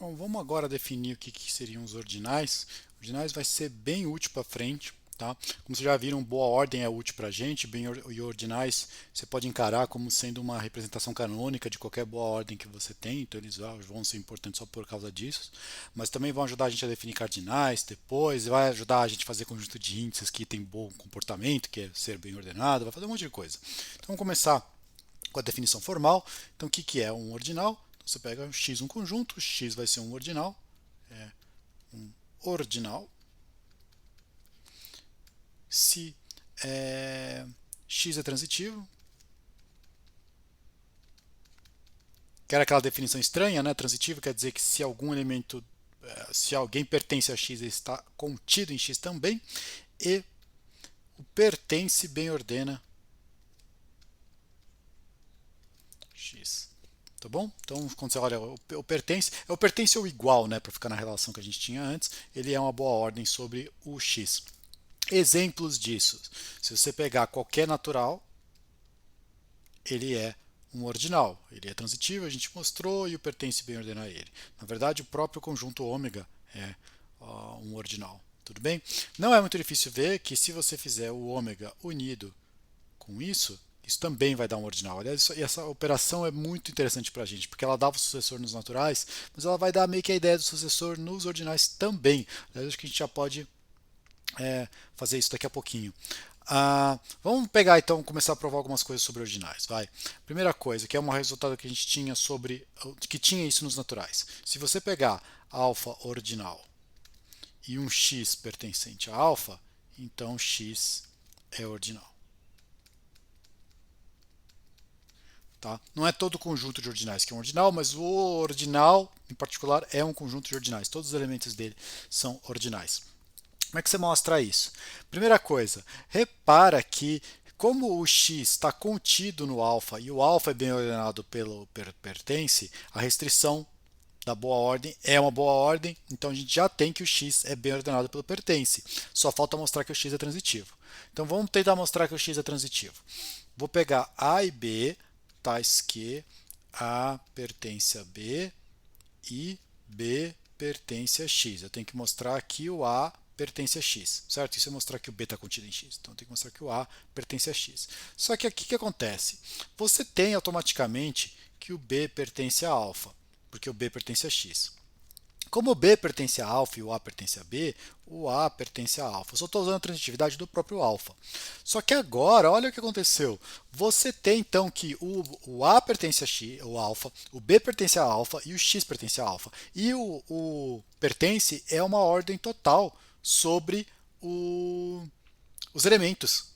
Bom, vamos agora definir o que seriam os ordinais. Ordinais vai ser bem útil para frente, tá? Como vocês já viram, boa ordem é útil para a gente, e ordinais você pode encarar como sendo uma representação canônica de qualquer boa ordem que você tem, então eles vão ser importantes só por causa disso, mas também vão ajudar a gente a definir cardinais depois, vai ajudar a gente a fazer conjunto de índices que tem bom comportamento, que é ser bem ordenado, vai fazer um monte de coisa. Então vamos começar com a definição formal. Então, o que é um ordinal? Então, você pega x um conjunto, x vai ser um ordinal, ordinal, se x é transitivo, que era aquela definição estranha, né? Transitivo quer dizer que se algum elemento, se alguém pertence a x, ele está contido em x também, e o pertence bem ordena x. Tá bom? Então, quando você olha o pertence, é o pertence ou igual, né? Para ficar na relação que a gente tinha antes, ele é uma boa ordem sobre o x. Exemplos disso. Se você pegar qualquer natural, ele é um ordinal. Ele é transitivo, a gente mostrou, e o pertence bem ordenar ele. Na verdade, o próprio conjunto ômega é um ordinal. Tudo bem? Não é muito difícil ver que se você fizer o ômega unido com isso também vai dar um ordinal. Aliás, essa operação é muito interessante para a gente, porque ela dava o sucessor nos naturais, mas ela vai dar meio que a ideia do sucessor nos ordinais também. Aliás, acho que a gente já pode fazer isso daqui a pouquinho. Vamos pegar então, começar a provar algumas coisas sobre ordinais. Vai. Primeira coisa, que é um resultado que a gente tinha sobre que tinha isso nos naturais. Se você pegar alfa ordinal e um x pertencente a alfa, então x é ordinal. Tá? Não é todo o conjunto de ordinais que é um ordinal, mas o ordinal em particular é um conjunto de ordinais. Todos os elementos dele são ordinais. Como é que você mostra isso? Primeira coisa, repara que como o x está contido no alfa e o alfa é bem ordenado pelo pertence, a restrição da boa ordem é uma boa ordem, então a gente já tem que o x é bem ordenado pelo pertence. Só falta mostrar que o x é transitivo. Então vamos tentar mostrar que o x é transitivo. Vou pegar A e B, tais que A pertence a B e B pertence a x. Eu tenho que mostrar que o A pertence a x, certo? Isso é mostrar que o B está contido em x. Então eu tenho que mostrar que o A pertence a x. Só que aqui o que acontece? Você tem automaticamente que o B pertence a alfa, porque o B pertence a x. Como o B pertence a alfa e o A pertence a B, o A pertence a alfa. Eu só estou usando a transitividade do próprio alfa. Só que agora, olha o que aconteceu. Você tem então que o A pertence a x, o alfa, o B pertence a alfa e o x pertence a alfa. E o pertence é uma ordem total sobre os elementos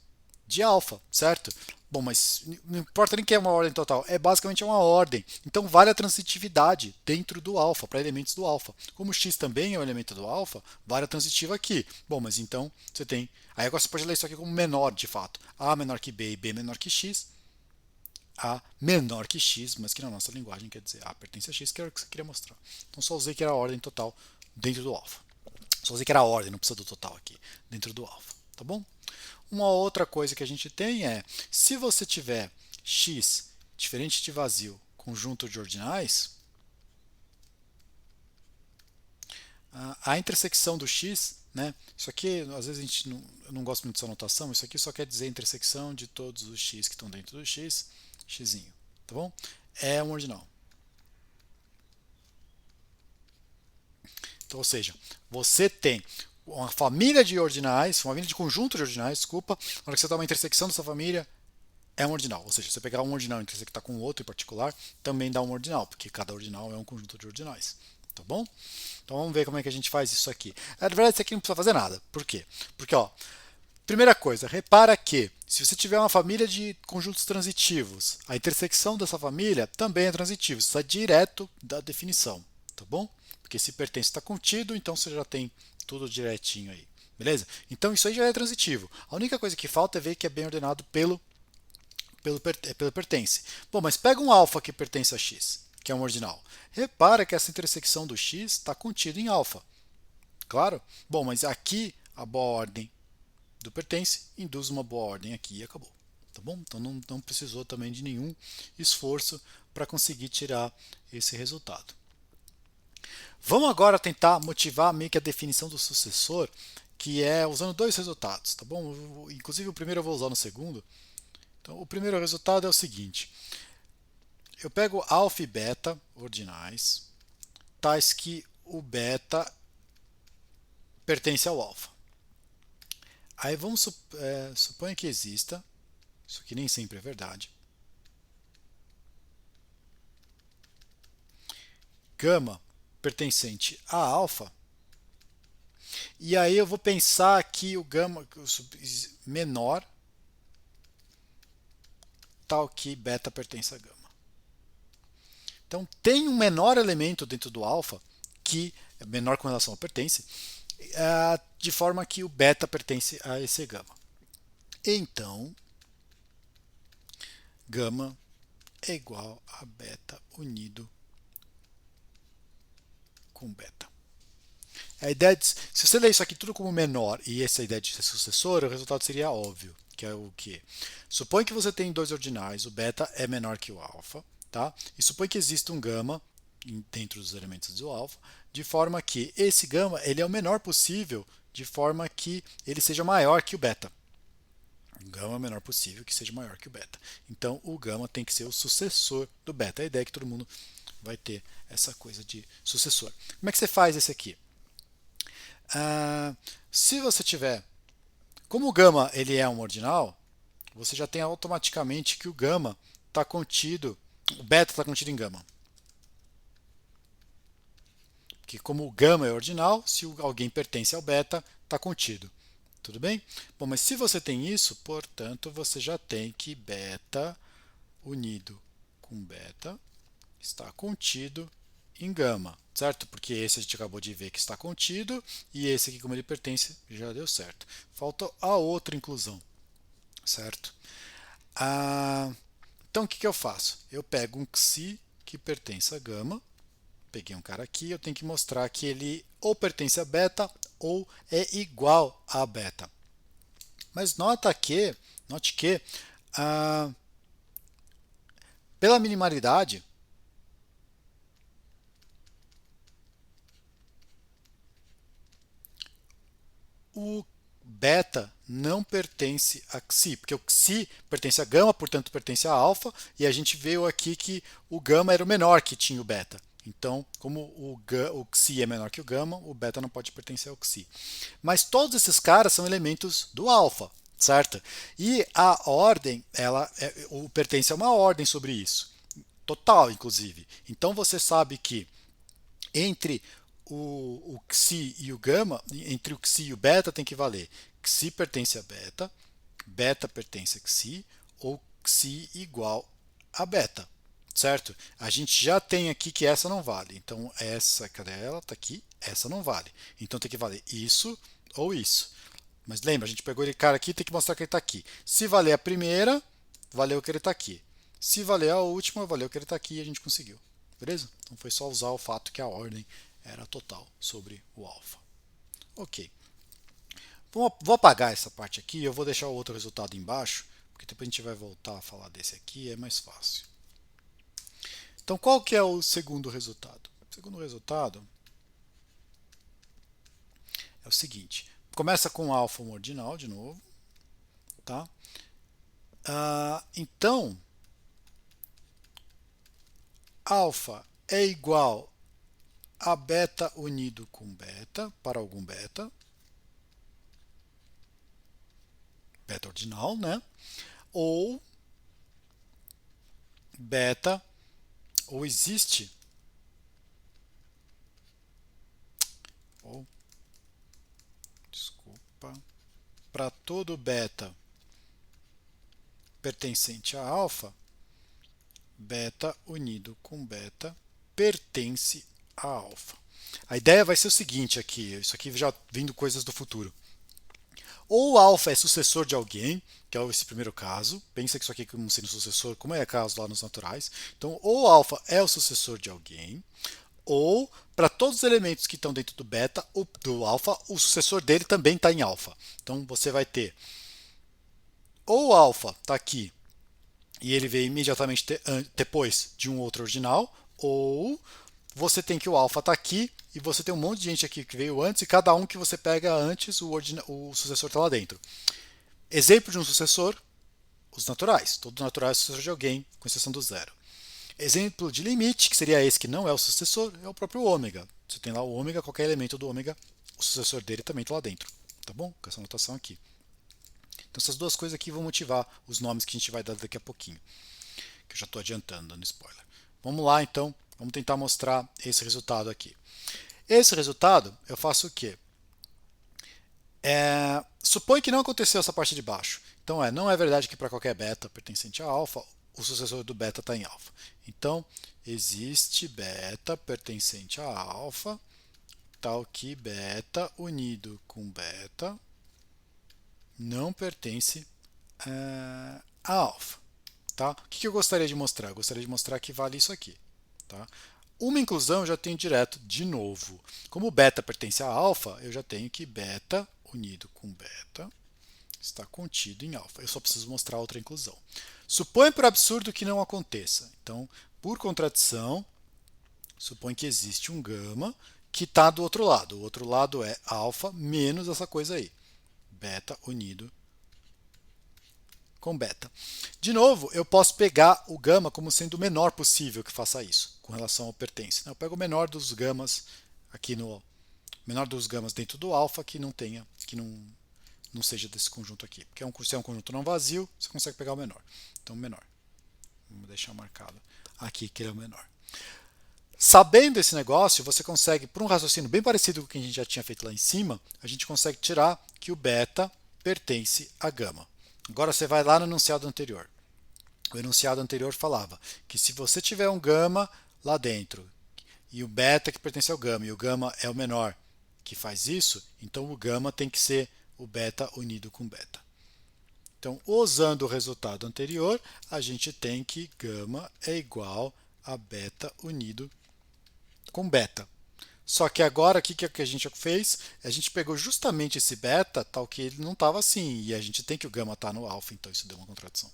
de alfa, certo? Bom, mas não importa nem que é uma ordem total, é basicamente uma ordem. Então vale a transitividade dentro do alfa, para elementos do alfa. Como x também é um elemento do alfa, vale a transitiva aqui. Bom, mas então você tem. Aí agora você pode ler isso aqui como menor de fato. A menor que B e B menor que x. A menor que x, mas que na nossa linguagem quer dizer A pertence a x, que era o que você queria mostrar. Então só usei que era a ordem total dentro do alfa. Só usei que era a ordem, não precisa do total aqui, dentro do alfa. Tá bom? Uma outra coisa que a gente tem é, se você tiver x diferente de vazio, conjunto de ordinais, a intersecção do x, né? Isso aqui, às vezes a gente não, eu não gosto muito dessa notação, isso aqui só quer dizer a intersecção de todos os x que estão dentro do x, xzinho, tá bom? É um ordinal. Então, ou seja, você tem uma família de ordinais, uma família de conjunto de ordinais, desculpa, na hora que você dá uma intersecção dessa família, é um ordinal. Ou seja, você pegar um ordinal e intersectar com outro em particular, também dá um ordinal, porque cada ordinal é um conjunto de ordinais. Tá bom? Então vamos ver como é que a gente faz isso aqui. Na verdade, isso aqui não precisa fazer nada. Por quê? Porque, ó, primeira coisa, repara que se você tiver uma família de conjuntos transitivos, a intersecção dessa família também é transitiva. Isso é direto da definição. Tá bom? Porque se pertence está contido, então você já tem tudo direitinho aí. Beleza? Então isso aí já é transitivo. A única coisa que falta é ver que é bem ordenado pelo pertence. Bom, mas pega um alfa que pertence a x, que é um ordinal. Repara que essa intersecção do x está contida em alfa. Claro? Bom, mas aqui a boa ordem do pertence induz uma boa ordem aqui e acabou. Tá bom? Então não precisou também de nenhum esforço para conseguir tirar esse resultado. Vamos agora tentar motivar meio que a definição do sucessor, que é usando dois resultados, tá bom? Inclusive o primeiro eu vou usar no segundo. Então, o primeiro resultado é o seguinte: eu pego alfa e beta ordinais, tais que o beta pertence ao alfa. Aí vamos suponha que exista, isso aqui nem sempre é verdade, gama pertencente a alfa, e aí eu vou pensar que o gama menor tal que beta pertence a gama. Então tem um menor elemento dentro do alfa que é menor com relação ao pertence, de forma que o beta pertence a esse gama. Então, gama é igual a beta unido com beta. A ideia de, se você ler isso aqui tudo como menor e essa ideia de ser sucessor, o resultado seria óbvio, que é o que? Supõe que você tem dois ordinais, o beta é menor que o alfa, tá? E supõe que existe um gama dentro dos elementos do alfa, de forma que esse gama ele é o menor possível, de forma que ele seja maior que o beta. O gama é o menor possível que seja maior que o beta. Então o gama tem que ser o sucessor do beta. A ideia é que todo mundo vai ter essa coisa de sucessor. Como é que você faz esse aqui? Se você tiver, como o gama ele é um ordinal, você já tem automaticamente que o gama está contido, o beta está contido em gama. Que como o gama é ordinal, se alguém pertence ao beta, está contido. Tudo bem? Bom, mas se você tem isso, portanto, você já tem que beta unido com beta está contido em gama, certo? Porque esse a gente acabou de ver que está contido e esse aqui, como ele pertence, já deu certo. Falta a outra inclusão, certo? Então, o que eu faço? Eu pego um xi que pertence a gama, peguei um cara aqui, eu tenho que mostrar que ele ou pertence a beta ou é igual a beta. Mas note que pela minimalidade, o beta não pertence a xi, porque o xi pertence a gama, portanto pertence a alfa, e a gente viu aqui que o gama era o menor que tinha o beta. Então, como o xi é menor que o gama, o beta não pode pertencer ao xi. Mas todos esses caras são elementos do alfa, certo? E a ordem, pertence a uma ordem sobre isso, total, inclusive. Então você sabe que entre o xi e o gama, entre o xi e o beta tem que valer xi pertence a beta, beta pertence a xi, ou xi igual a beta, certo? A gente já tem aqui que essa não vale, então essa, cadê ela? Está aqui, essa não vale. Então tem que valer isso ou isso. Mas lembra, a gente pegou ele cara aqui, tem que mostrar que ele está aqui. Se valer a primeira, valeu que ele está aqui. Se valer a última, valeu que ele está aqui e a gente conseguiu. Beleza? Então foi só usar o fato que a ordem era total sobre o alfa. Ok. Vou apagar essa parte aqui, eu vou deixar o outro resultado embaixo, porque depois a gente vai voltar a falar desse aqui, é mais fácil. Então qual que é o segundo resultado? O segundo resultado é o seguinte, começa com alfa um ordinal de novo, tá? Então, alfa é igual a beta unido com beta, para algum beta, beta ordinal, né? Ou beta, ou existe, ou, desculpa, para todo beta pertencente a alfa, beta unido com beta pertence a alfa. A ideia vai ser o seguinte aqui, isso aqui já vindo coisas do futuro. Ou alfa é sucessor de alguém, que é esse primeiro caso. Pensa que isso aqui é como sendo sucessor, como é o caso lá nos naturais. Então, ou alfa é o sucessor de alguém, ou para todos os elementos que estão dentro do beta, do alfa, o sucessor dele também está em alfa. Então, você vai ter ou o alfa está aqui e ele veio imediatamente depois de um outro ordinal, ou você tem que o alfa está aqui e você tem um monte de gente aqui que veio antes e cada um que você pega antes, o sucessor está lá dentro. Exemplo de um sucessor, os naturais. Todos naturais é sucessor de alguém, com exceção do zero. Exemplo de limite, que seria esse que não é o sucessor, é o próprio ômega. Você tem lá o ômega, qualquer elemento do ômega, o sucessor dele também está lá dentro. Tá bom? Com essa notação aqui. Então essas duas coisas aqui vão motivar os nomes que a gente vai dar daqui a pouquinho. Que eu já estou adiantando, dando spoiler. Vamos lá então, vamos tentar mostrar esse resultado aqui. Esse resultado, eu faço o quê? Supõe que não aconteceu essa parte de baixo. Então, não é verdade que para qualquer beta pertencente a alfa, o sucessor do beta está em alfa. Então, existe beta pertencente a alfa, tal que beta unido com beta não pertence a alfa. Tá? O que eu gostaria de mostrar? Eu gostaria de mostrar que vale isso aqui. Tá? Uma inclusão eu já tenho direto de novo. Como beta pertence a alfa, eu já tenho que beta unido com beta está contido em alfa. Eu só preciso mostrar outra inclusão. Supõe por absurdo que não aconteça. Então, por contradição, supõe que existe um gama que está do outro lado. O outro lado é alfa menos essa coisa aí. Beta unido com beta. De novo, eu posso pegar o gama como sendo o menor possível que faça isso, com relação ao pertence. Eu pego o menor dos gamas aqui no menor dos gamas dentro do alfa que não tenha, que não seja desse conjunto aqui. Porque se é um conjunto não vazio, você consegue pegar o menor. Então, o menor. Vamos deixar marcado aqui que ele é o menor. Sabendo esse negócio, você consegue, por um raciocínio bem parecido com o que a gente já tinha feito lá em cima, a gente consegue tirar que o beta pertence a gama. Agora você vai lá no enunciado anterior. O enunciado anterior falava que se você tiver um gama lá dentro e o beta que pertence ao gama e o gama é o menor que faz isso, então o gama tem que ser o beta unido com beta. Então, usando o resultado anterior, a gente tem que gama é igual a beta unido com beta. Só que agora, o que a gente fez? A gente pegou justamente esse beta, tal que ele não estava assim, e a gente tem que o gama estar no alfa, então isso deu uma contradição.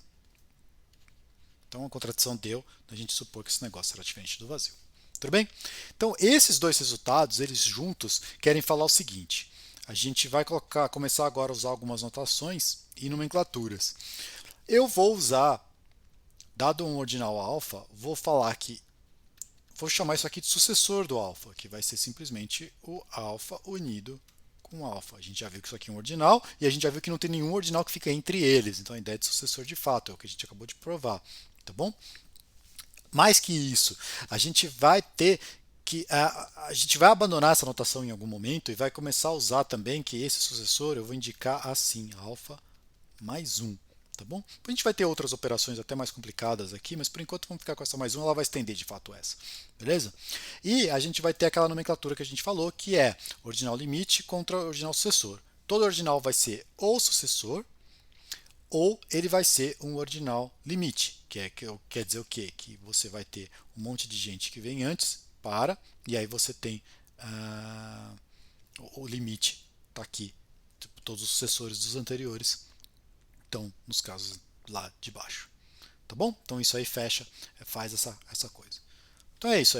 Então, a contradição deu a gente supor que esse negócio era diferente do vazio. Tudo bem? Então, esses dois resultados, eles juntos, querem falar o seguinte. A gente vai começar agora a usar algumas notações e nomenclaturas. Eu vou usar, dado um ordinal alfa, vou chamar isso aqui de sucessor do alfa, que vai ser simplesmente o alfa unido com alfa. A gente já viu que isso aqui é um ordinal e a gente já viu que não tem nenhum ordinal que fica entre eles. Então a ideia de sucessor de fato é o que a gente acabou de provar, tá bom? Mais que isso, a gente vai ter que a gente vai abandonar essa notação em algum momento e vai começar a usar também que esse sucessor eu vou indicar assim, alfa mais 1. Tá bom? A gente vai ter outras operações até mais complicadas aqui, mas por enquanto vamos ficar com essa mais 1, ela vai estender de fato essa. Beleza? E a gente vai ter aquela nomenclatura que a gente falou, que é ordinal limite contra ordinal sucessor. Todo ordinal vai ser ou sucessor, ou ele vai ser um ordinal limite, quer dizer o quê? Que você vai ter um monte de gente que vem antes, e aí você tem o limite, está aqui, tipo, todos os sucessores dos anteriores estão nos casos lá de baixo. Tá bom? Então isso aí fecha, faz essa coisa. Então é isso.